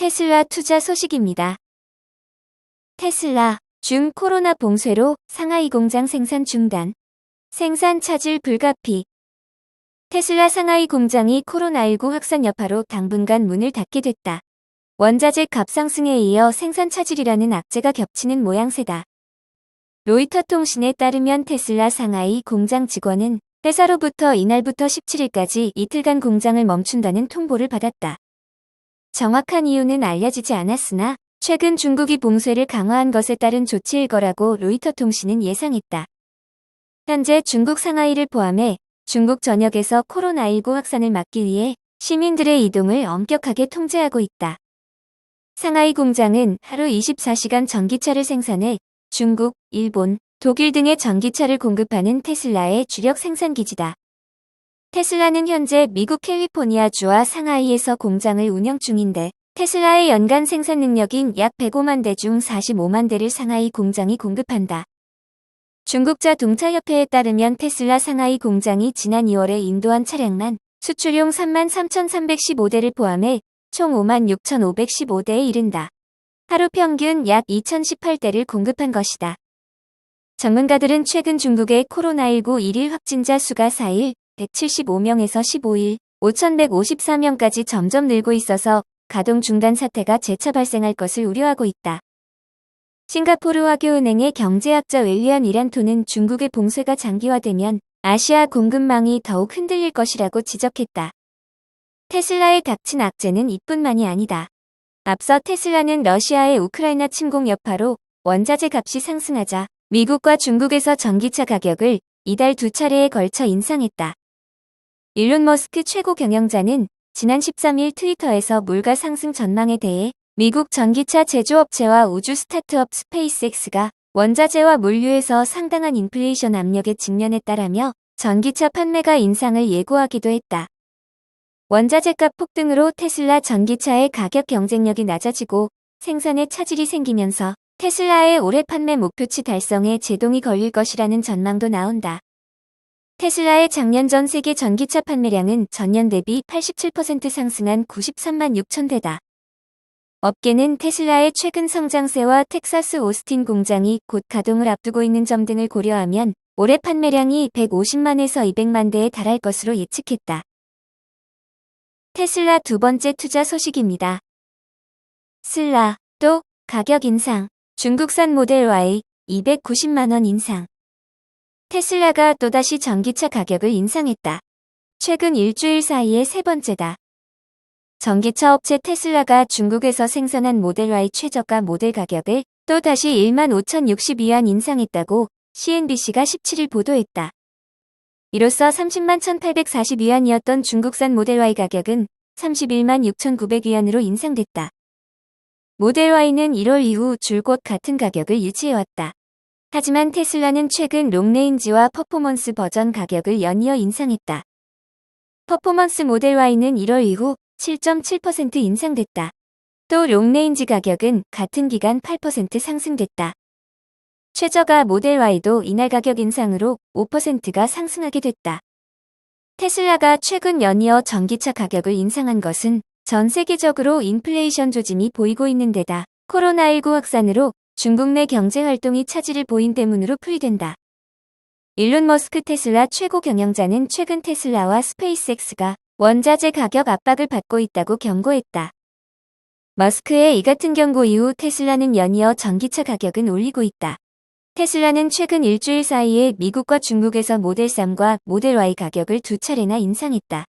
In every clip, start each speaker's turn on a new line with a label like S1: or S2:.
S1: 테슬라 투자 소식입니다. 테슬라, 중 코로나 봉쇄로 상하이 공장 생산 중단. 생산 차질 불가피. 테슬라 상하이 공장이 코로나19 확산 여파로 당분간 문을 닫게 됐다. 원자재 값 상승에 이어 생산 차질이라는 악재가 겹치는 모양새다. 로이터 통신에 따르면 테슬라 상하이 공장 직원은 회사로부터 이날부터 17일까지 이틀간 공장을 멈춘다는 통보를 받았다. 정확한 이유는 알려지지 않았으나 최근 중국이 봉쇄를 강화한 것에 따른 조치일 거라고 로이터 통신은 예상했다. 현재 중국 상하이를 포함해 중국 전역에서 코로나19 확산을 막기 위해 시민들의 이동을 엄격하게 통제하고 있다. 상하이 공장은 하루 24시간 전기차를 생산해 중국, 일본, 독일 등의 전기차를 공급하는 테슬라의 주력 생산기지다. 테슬라는 현재 미국 캘리포니아주와 상하이에서 공장을 운영 중인데 테슬라의 연간 생산 능력인 약 105만 대 중 45만 대를 상하이 공장이 공급한다. 중국 자동차협회에 따르면 테슬라 상하이 공장이 지난 2월에 인도한 차량만 수출용 33,315대를 포함해 총 56,515대에 이른다. 하루 평균 약 2,018대를 공급한 것이다. 전문가들은 최근 중국의 코로나19 일일 확진자 수가 4일 175명에서 15일 5,154명까지 점점 늘고 있어서 가동 중단 사태가 재차 발생할 것을 우려하고 있다. 싱가포르 화교은행의 경제학자 웰리안 이란토는 중국의 봉쇄가 장기화되면 아시아 공급망이 더욱 흔들릴 것이라고 지적했다. 테슬라에 닥친 악재는 이뿐만이 아니다. 앞서 테슬라는 러시아의 우크라이나 침공 여파로 원자재 값이 상승하자 미국과 중국에서 전기차 가격을 이달 2차례에 걸쳐 인상했다. 일론 머스크 최고 경영자는 지난 13일 트위터에서 물가 상승 전망에 대해 미국 전기차 제조업체와 우주 스타트업 스페이스X가 원자재와 물류에서 상당한 인플레이션 압력에 직면했다라며 전기차 판매가 인상을 예고하기도 했다. 원자재값 폭등으로 테슬라 전기차의 가격 경쟁력이 낮아지고 생산에 차질이 생기면서 테슬라의 올해 판매 목표치 달성에 제동이 걸릴 것이라는 전망도 나온다. 테슬라의 작년 전 세계 전기차 판매량은 전년 대비 87% 상승한 93만 6천 대다. 업계는 테슬라의 최근 성장세와 텍사스 오스틴 공장이 곧 가동을 앞두고 있는 점 등을 고려하면 올해 판매량이 150만에서 200만 대에 달할 것으로 예측했다. 테슬라 두 번째 투자 소식입니다. 슬라, 또 가격 인상. 중국산 모델 Y 290만 원 인상. 테슬라가 또다시 전기차 가격을 인상했다. 최근 일주일 사이에 세 번째다. 전기차 업체 테슬라가 중국에서 생산한 모델 Y 최저가 모델 가격을 또다시 15,062위안 인상했다고 CNBC가 17일 보도했다. 이로써 30만 1,840위안이었던 중국산 모델 Y 가격은 31만 6,900위안으로 인상됐다. 모델 Y는 1월 이후 줄곧 같은 가격을 유지해왔다. 하지만 테슬라는 최근 롱레인지와 퍼포먼스 버전 가격을 연이어 인상했다. 퍼포먼스 모델 Y는 1월 이후 7.7% 인상됐다. 또 롱레인지 가격은 같은 기간 8% 상승됐다. 최저가 모델 Y도 이날 가격 인상으로 5%가 상승하게 됐다. 테슬라가 최근 연이어 전기차 가격을 인상한 것은 전 세계적으로 인플레이션 조짐이 보이고 있는 데다 코로나19 확산으로 중국 내 경제활동이 차질을 보인 때문으로 풀이된다. 일론 머스크 테슬라 최고 경영자는 최근 테슬라와 스페이스X가 원자재 가격 압박을 받고 있다고 경고했다. 머스크의 이 같은 경고 이후 테슬라는 연이어 전기차 가격은 올리고 있다. 테슬라는 최근 일주일 사이에 미국과 중국에서 모델 3과 모델 Y 가격을 두 차례나 인상했다.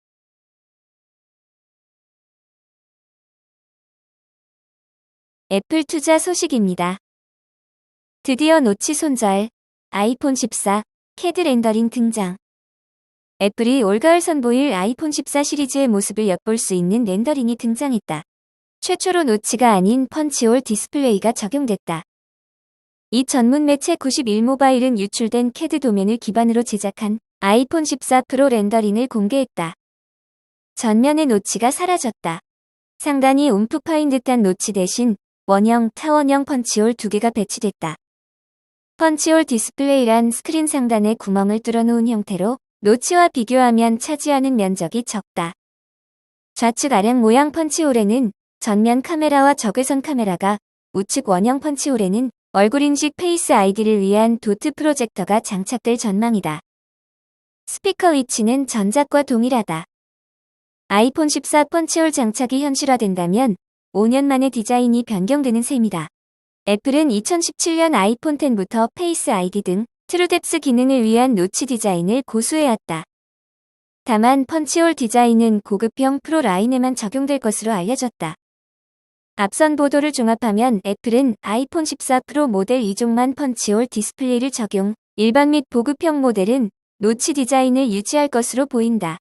S1: 애플 투자 소식입니다. 드디어 노치 손절, 아이폰 14, 캐드 렌더링 등장. 애플이 올가을 선보일 아이폰 14 시리즈의 모습을 엿볼 수 있는 렌더링이 등장했다. 최초로 노치가 아닌 펀치홀 디스플레이가 적용됐다. 이 전문 매체 91모바일은 유출된 캐드 도면을 기반으로 제작한 아이폰 14 프로 렌더링을 공개했다. 전면의 노치가 사라졌다. 상단이 움푹 파인 듯한 노치 대신 원형, 타원형 펀치홀 두 개가 배치됐다. 펀치홀 디스플레이란 스크린 상단에 구멍을 뚫어놓은 형태로 노치와 비교하면 차지하는 면적이 적다. 좌측 아령 모양 펀치홀에는 전면 카메라와 적외선 카메라가 우측 원형 펀치홀에는 얼굴 인식 페이스 아이디를 위한 도트 프로젝터가 장착될 전망이다. 스피커 위치는 전작과 동일하다. 아이폰 14 펀치홀 장착이 현실화된다면 5년 만에 디자인이 변경되는 셈이다. 애플은 2017년 아이폰 10부터 페이스 아이디 등 트루뎁스 기능을 위한 노치 디자인을 고수해왔다. 다만 펀치홀 디자인은 고급형 프로 라인에만 적용될 것으로 알려졌다. 앞선 보도를 종합하면 애플은 아이폰 14 프로 모델 2종만 펀치홀 디스플레이를 적용, 일반 및 보급형 모델은 노치 디자인을 유지할 것으로 보인다.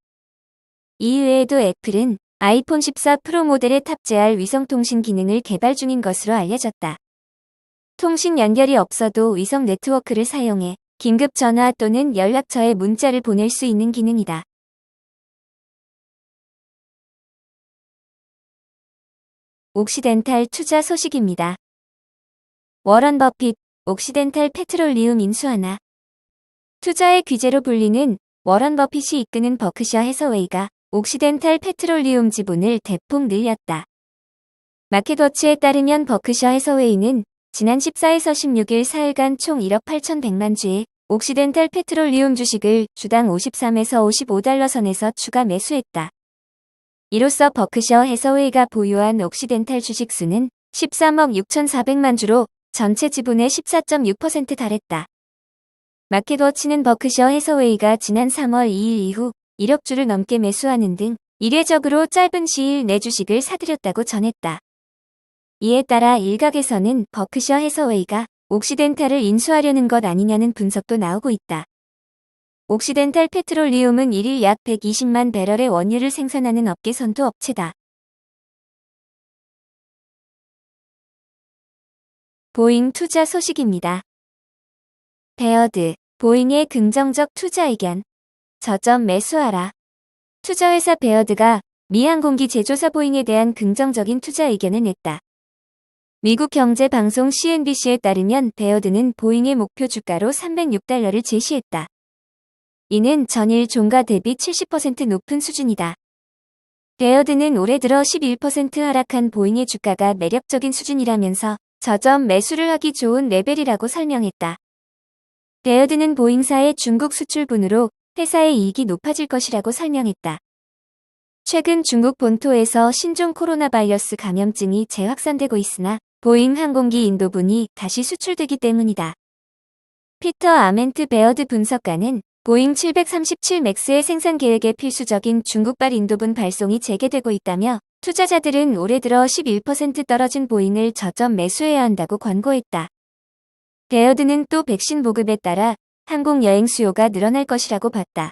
S1: 이외에도 애플은 아이폰 14 프로 모델에 탑재할 위성통신 기능을 개발 중인 것으로 알려졌다. 통신 연결이 없어도 위성 네트워크를 사용해 긴급 전화 또는 연락처에 문자를 보낼 수 있는 기능이다. 옥시덴탈 투자 소식입니다. 워런 버핏, 옥시덴탈 페트롤리움 인수하나. 투자의 귀재로 불리는 워런 버핏이 이끄는 버크셔 해서웨이가 옥시덴탈 페트롤리움 지분을 대폭 늘렸다. 마켓워치에 따르면 버크셔 해서웨이는 지난 14에서 16일 4일간 총 1억 8,100만 주의 옥시덴탈 페트롤리움 주식을 주당 53에서 55달러 선에서 추가 매수했다. 이로써 버크셔 해서웨이가 보유한 옥시덴탈 주식 수는 13억 6,400만 주로 전체 지분의 14.6% 달했다. 마켓워치는 버크셔 해서웨이가 지난 3월 2일 이후 1억 주를 넘게 매수하는 등 이례적으로 짧은 시일 내 주식을 사들였다고 전했다. 이에 따라 일각에서는 버크셔 해서웨이가 옥시덴탈을 인수하려는 것 아니냐는 분석도 나오고 있다. 옥시덴탈 페트롤리움은 1일 약 120만 배럴의 원유를 생산하는 업계 선두 업체다. 보잉 투자 소식입니다. 베어드, 보잉의 긍정적 투자 의견. 저점 매수하라. 투자회사 베어드가 미 항공기 제조사 보잉에 대한 긍정적인 투자 의견을 냈다. 미국 경제방송 CNBC에 따르면 베어드는 보잉의 목표 주가로 306달러를 제시했다. 이는 전일 종가 대비 70% 높은 수준이다. 베어드는 올해 들어 11% 하락한 보잉의 주가가 매력적인 수준이라면서 저점 매수를 하기 좋은 레벨이라고 설명했다. 베어드는 보잉사의 중국 수출분으로 회사의 이익이 높아질 것이라고 설명했다. 최근 중국 본토에서 신종 코로나 바이러스 감염증이 재확산되고 있으나 보잉 항공기 인도분이 다시 수출되기 때문이다. 피터 아멘트 베어드 분석가는 보잉 737 맥스의 생산 계획에 필수적인 중국발 인도분 발송이 재개되고 있다며 투자자들은 올해 들어 11% 떨어진 보잉을 저점 매수해야 한다고 권고했다. 베어드는 또 백신 보급에 따라 항공 여행 수요가 늘어날 것이라고 봤다.